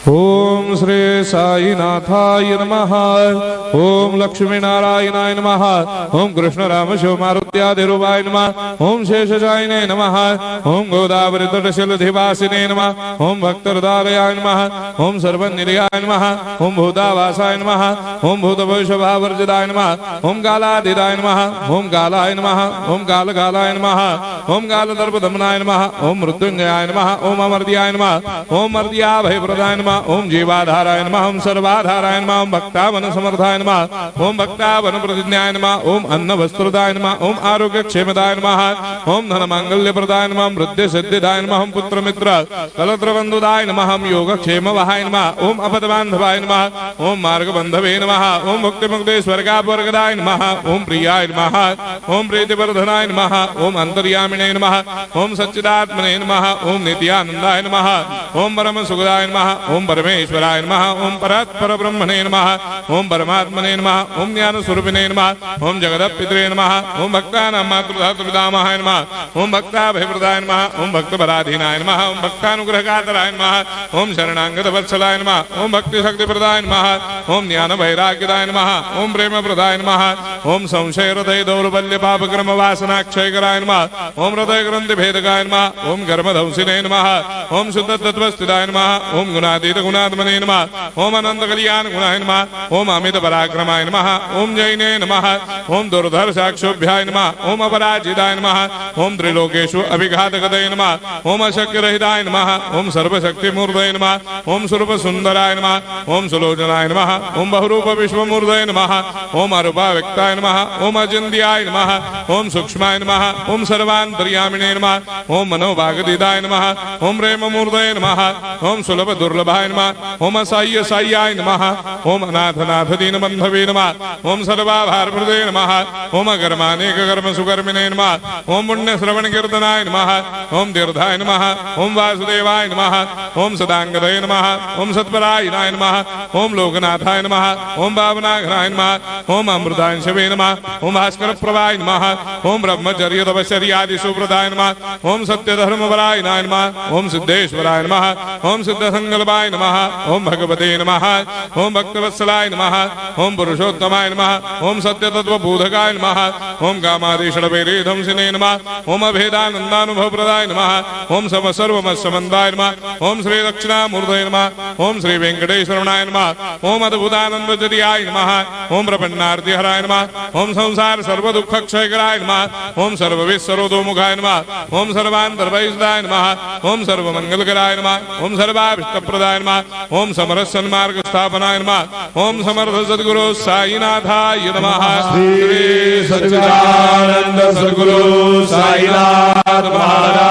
ओम श्री साईनाथाय नमः। ओम लक्ष्मी नारायणाय नमः। ओम कृष्ण राम शिव मारुत्यादिरूपाय नमः। ओम शेषशायिने नमः। ओम गोदावरी तटशिलधिवासिने नमः। ओम भक्तहृदयाय नमः। ओम सर्वनिलयाय नमः। ओम भूतावासाय नमः। ओम भूतभविष्यभावर्जिताय नमः। ओम कालाधीराय नमः। ओम कालाय नमः। ओम कालकालाय नमः। ओम कालदर्पदमनाय नमः। ओम मृत्युंजयाय नमः। ओम अमर्त्याय नमः। ओम मर्त्याभयप्रदाय नमः। ओम जीवाधाराय नमः। ओम सर्वाधाराय नमः। ओम भक्तावन समर्थाय नमः। ओम भक्तावन प्रतिज्ञाय नमः। ओम अन्न वस्त्रदाय नमः। ओम आरोग्य क्षेमदाय नमः। ओम धन मांगल्य प्रदाय नमः। ओम वृद्धि सिद्धिदाय नमः। ओम पुत्र मित्र कलत्र बंधुदाय नमः। ओम योग क्षेम वहाय नमः। ओम अपद बांधवाय नमः। ओम मार्ग बंधवे नमः। ओम मुक्ति मुक्ति स्वर्गापवर्गदाय नमः। ओम प्रियाय नमः। ओम प्रीतिवर्धनाय नमः। ओम अंतर्यामिने नमः। ओम सच्चिदात्मने नमः। ओम नित्यानंदाय नमः। ओम परम सुखदाय नमः। ओम परमेश्वराय नमः। ओम परात्पर ब्रह्मणे नमः। ओम परमात्मने नमः। ओम ज्ञान स्वरूपिणे नमः। ओम जगदपितरे नमः। ओम भक्तानां मातृधातुपितामहाय नमः। ओम भक्ताभयप्रदाय नमः। ओम भक्तपराधीनाय नमः। ओम भक्तानुग्रहकातराय नमः। ओम शरणागत वत्सलाय नमः। ओम भक्ति शक्ति प्रदाय नमः। ओम ज्ञान वैराग्यदाय नमः। ओम प्रेम प्रदाय नमः। ओम संशय हृदय दौर्बल्य पापक्रम वासना क्षयकराय नमः। ओम हृदय ग्रंथि भेदकाय नमः। ओम गर्भधंसिने नमः। ओम शुद्ध तत्वस्थिताय नमः। ओम गुणातीत गुणात्मने नमः। ओम अनंत कल्याण गुणाय नमः। ओम अमित पराक्रमाय नमः। ओम जैने नमः। ओम दुर्धर साक्षोभ्याय नमः। ओम अपराजिताय नमः। ओम त्रिलोकेषु अभिघातगतये नमः। ओम अशक्य रहिताय नमः। ओम सर्वशक्ति मूर्तये नमः। ओम स्वरूप सुंदराय नमः। ओम सुलोचनाय नमः। ओम बहुरूप विश्वमूर्तये नमः। ओम अरूपाव्यक्ताय नमः। ओम अचिन्त्याय नमः। ओम सूक्ष्माय नमः। ओम सर्वान्तर्यामिने नमः। ओम मनोभागदिदाय नमः। ओम प्रेममूर्तये नमः। ओम सुलभ दुर्लभाय नमः। ओम असाय्य साय्याय नमः। ओम अनाथनाथ दीनबन्धवे नमः। ओम सर्वाभारप्रदे नमः। ओम अकर्मानेक कर्म सुकर्मिणे नमः। ओम पुण्य श्रवण कीर्तनाय नमः। ओम तीर्थाय नमः। ओम वासुदेवाय नमः। ओम सदांगदये नमः। ओम सत्परायणाय नमः। ओम लोकनाथाय नमः। ओम भावनाघनाय नमः। ओम अमृतांशवे नमः। ओम भास्कर प्रभाय नमः। ओम ब्रह्मचर्य तपश्चर्यादि सुप्रदाय नमः। ओम सत्यधर्मपरायणाय नमः। ओम सिद्धेश्वराय नमः। ओम सिद्धसंकल्पाय नमः। ओम भगवते नमः। ओम भक्तवत्सलाय नमः। ओम पुरुषोत्तमाय नमः। ओम सत्यतत्त्वबोधकाय नमः। ओम कामादिषडवैरेधंसिने नमः। ओम अभेदानन्दानुभवप्रदाय नमः। ओम सर्वमस्समन्दाय नमः। ओम श्री दक्षिणामूर्तये नमः। ओम श्री वेंकटेश्वरनाय नमः। ओम अद्भुतानन्दजर्याय नमः। ओम प्रपन्नार्तिहराय नमः। ओम संसार सर्वदुःखक्षयकराय नमः। ओम सर्वविश्वरोधोमुखाय नमः। ओम सर्वान्तर्वैसदाय नमः। ओम सर्वमंगलकराय नमः। ओम सर्वाभिष्टप्रदाय नमः। ओम समरस सन्मार्ग स्थापनाय नमः। ओम समर्थ सद्गुरु साईनाथाय नमः। श्री सच्चिदानंद सद्गुरु साईनाथ महाराज